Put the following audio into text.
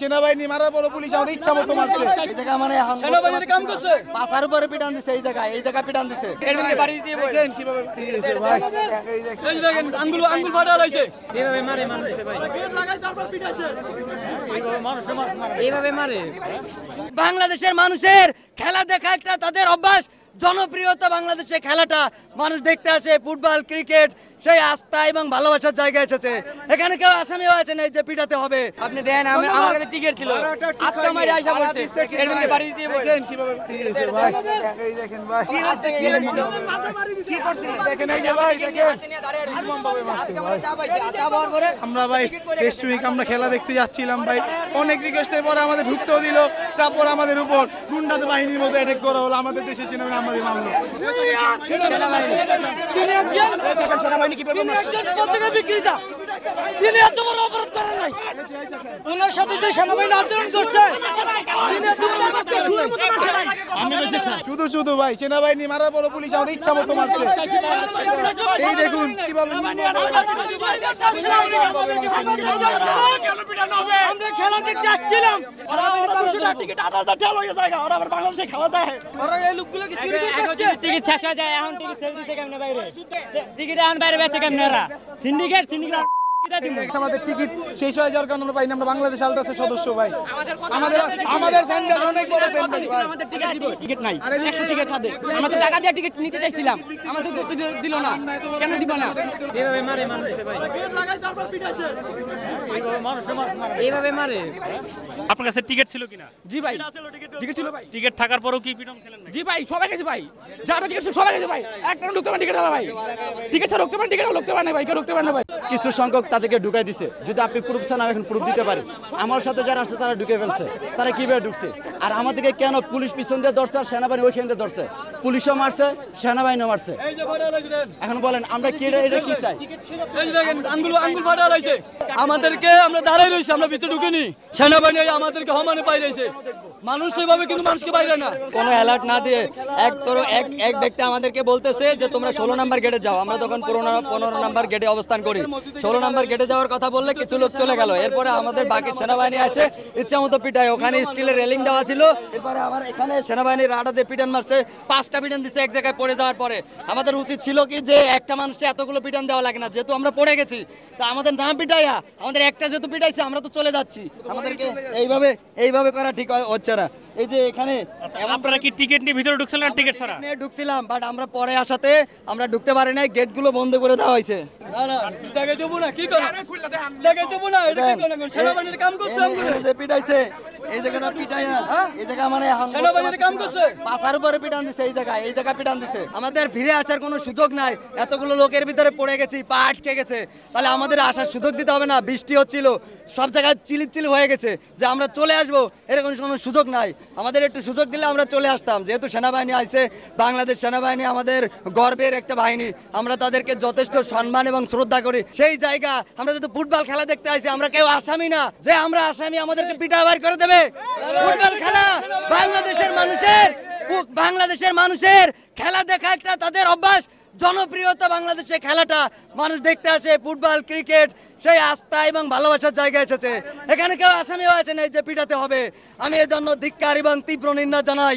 সেনাবাহিনী মারার পর পুলিশ আমাদের ইচ্ছা মতো মারছে। এই জায়গা মানে সেনাবাহিনী কাম করছে, পাশার উপরে পিটান দিছে, এই জায়গা পিটান দিছে। বাড়ি দিয়ে দেখেন কিভাবে দিয়েছে ভাই। এই যে দেখেন আঙ্গুল ফাটা হইছে। এইভাবে মারে মানুষে ভাই, গেট লাগাই তারপর পিটাইছে। এইভাবে মারে। বাংলাদেশের মানুষের খেলা দেখা একটা তাদের অভ্যাস, জনপ্রিয়তা। বাংলাদেশে খেলাটা মানুষ দেখতে আসে, ফুটবল ক্রিকেট, সেই আস্থা এবং ভালোবাসার জায়গা এসেছে। এখানে কেউ আসামিও আছে না যে পিটাতে হবে। আপনি দেন, আমার কাছে টিকিট ছিল, আত্মা মারি আইসা বলছে এর মধ্যে বাড়ি দিয়ে বলে দেখেন কিভাবে দিয়েছে ভাই। এই দেখেন ভাই কি হচ্ছে, কি মাথা মারি দিছে। কি করছে? দেখেন এই যে ভাই দেখেন পরে আমরা ভাই নেক্সট উইক আমরা খেলা দেখতে যাচ্ছিলাম ভাই, অনেক রিকোয়েস্টের পরে আমাদের ঢুকতেও দিল, তারপর আমাদের উপর গুন্ডাদের বাহিনীর মতো অ্যাটাক করা হলো, আমাদের দেশের সেনাবাহিনী আমাদের মারলো। তিনি এত বড় অপরাধ করেন নাই, ওনার সাথে যে সেনাবাহিনী আচরণ করছে তিনি এত বড় অপরাধ করেন নাই। শুধু ভাই সেনাবাহিনী মারার পর পুলিশ আমাদের ইচ্ছা মতো মারছে। এই দেখুন কিভাবে আমরা খেলা দেখতে আসছিলাম, টিকিট ৮০০০ টাকা লয়ে যায়, ওরা আবার বাংলাদেশে খেলা দেয়। ওরা এই লোকগুলোকে চুরি করতে আসছে। টিকিট শেষ হয়ে যায়, এখন টিকিট সেল দিছে কেমনে বাইরে, টিকিট এখন বাইরে বেচে কেমনে ওরা? সিন্ডিকেট আমাদের টিকিট শেষ হয়ে যাওয়ার কারণে আমরা পাইনি। আমরা বাংলাদেশ আলট্রাসের সদস্য ভাই, আমাদের ফ্যান বেস অনেক বড় ফ্যান বেস ভাই। আমাদের টিকিট নাই, 100 টিকিট হাতে, আমরা তো টাকা দিয়ে টিকিট নিতে চাইছিলাম, আমাদের তো দিল না, কেন দিব না? এইভাবে মারে মানুষে ভাই, গেট লাগাই তারপর পিটাইছে। এইভাবে মারে। আপনার কাছে টিকিট ছিল কিনা? জি ভাই, টিকিট ছিল ভাই। টিকিট থাকার পরেও কি পিটন খেলেন না? জি ভাই, সবাই গেছে ভাই, যারা টিকিট ছিল সবাই গেছে ভাই। একটা ঢুকতে পারেন টিকিট হলো ভাই, টিকিট ছাড়া ঢুকতে পারেন, টিকিট ঢুকতে পারেন ভাই, কেউ ঢুকতে পারেন না ভাই। কিছু সংখ্যক তাদেরকে ঢুকাই দিছে। যদি আপনি প্রুফ চান, আমি এখন প্রুফ দিতে পারি। আমার সাথে যারা আছে তারা ঢুকে ফেলছে, তারা কিভাবে ঢুকছে। আর আমাদেরকে কেন পুলিশ পিছন দিয়ে ধরছে আর সেনাবাহিনী ওইখান দিয়ে ধরছে? পুলিশও মারছে, সেনাবাহিনীও মারছে। এখন বলেন আমরা কি এটা কি চাই? এই যে দেখেন আঙ্গুল ফাটা হইছে। আমাদেরকে আমরা দাঁড়াই রইছি, আমরা ভিতরে ঢুকিনি, সেনাবাহিনী আমাদেরকে হমানে পাই রইছে। মানুষ সেভাবে কিন্তু মানুষকে বাইরে না, কোনো অ্যালার্ট না দিয়ে এক ব্যক্তি আমাদেরকে বলতেছে যে তোমরা 16 নাম্বার গেটে যাও। আমরা তখন 15 নাম্বার গেটে অবস্থান করি। 16 নাম্বার গেটে যাওয়ার কথা বললে কিছু লোক চলে গেল। এরপরে আমাদের বাকি সেনাবাহিনী আছে, ইচ্ছা মতো পিটায়। ওখানে স্টিলের রেলিং দেওয়া ছিল, এরপরে আমার এখানে সেনাবাহিনীর রাডা দিয়ে পিটান মারছে। 5টা পিটান দিচ্ছে এক জায়গায় পড়ে যাওয়ার পরে। আমাদের উচিত ছিল কি যে একটা মানুষকে এতগুলো পিটান দেওয়া লাগে না, যেহেতু আমরা পড়ে গেছি তা আমাদের না পিটাইয়া আমাদের একটা যেহেতু পিটাইছে আমরা তো চলে যাচ্ছি। আমাদেরকে এইভাবে করা ঠিক হচ্ছে না। এই যে এখানে আপনারা কি টিকিট নিয়ে ভিতরে ঢুকছিলেন না টিকিট ছাড়া? ঢুকছিলাম, বাট আমরা পরে আসাতে আমরা ঢুকতে পারি নাই, গেটগুলো বন্ধ করে দেওয়া হয়েছে। না না দেখাই দেবো না, কি করে দেখাই দেবো না, এটা কি করে? সেনাবাহিনীর কাম করছে আমগুলো, এই যে পিটাইছে, এই জায়গাটা পিটাইয়া, এই জায়গা মানে সেনাবাহিনীর কাম করছে। পাশার উপরে পিটান দিছে, এই জায়গা পিটান দিছে। আমাদের ফিরে আসার কোনো সুযোগ নাই, এতগুলো লোকের ভিতরে পড়ে গেছি, পা আটকে গেছে। তাহলে আমাদের আসার সুযোগ দিতে হবে না? বৃষ্টি হচ্ছিল, সব জায়গায় চিলিপ হয়ে গেছে, যে আমরা চলে আসবো এরকম কোনো সুযোগ নাই। আমাদের একটু সুযোগ দিলে আমরা চলে আসতাম। যেহেতু সেনাবাহিনী আইছে, বাংলাদেশ সেনাবাহিনী আমাদের গর্বের একটা বাহিনী, আমরা তাদেরকে যথেষ্ট সম্মান এবং শ্রদ্ধা করি। সেই জায়গা আমরা যেহেতু ফুটবল খেলা দেখতে আইছি, আমরা কেউ আসামি না যে আমরা আসামি আমাদেরকে পিটা বার করে দেবে। ফুটবল খেলা বাংলাদেশের মানুষের খেলা দেখা একটা তাদের অভ্যাস, জনপ্রিয়তা। বাংলাদেশে খেলাটা মানুষ দেখতে আসে, ফুটবল ক্রিকেট, সেই আস্থা এবং ভালোবাসার জায়গা এসেছে। এখানে কেউ আসামিও আছে না যে পিটাতে হবে। আমি এজন্য ধিক্কার এবং তীব্র নিন্দা জানাই।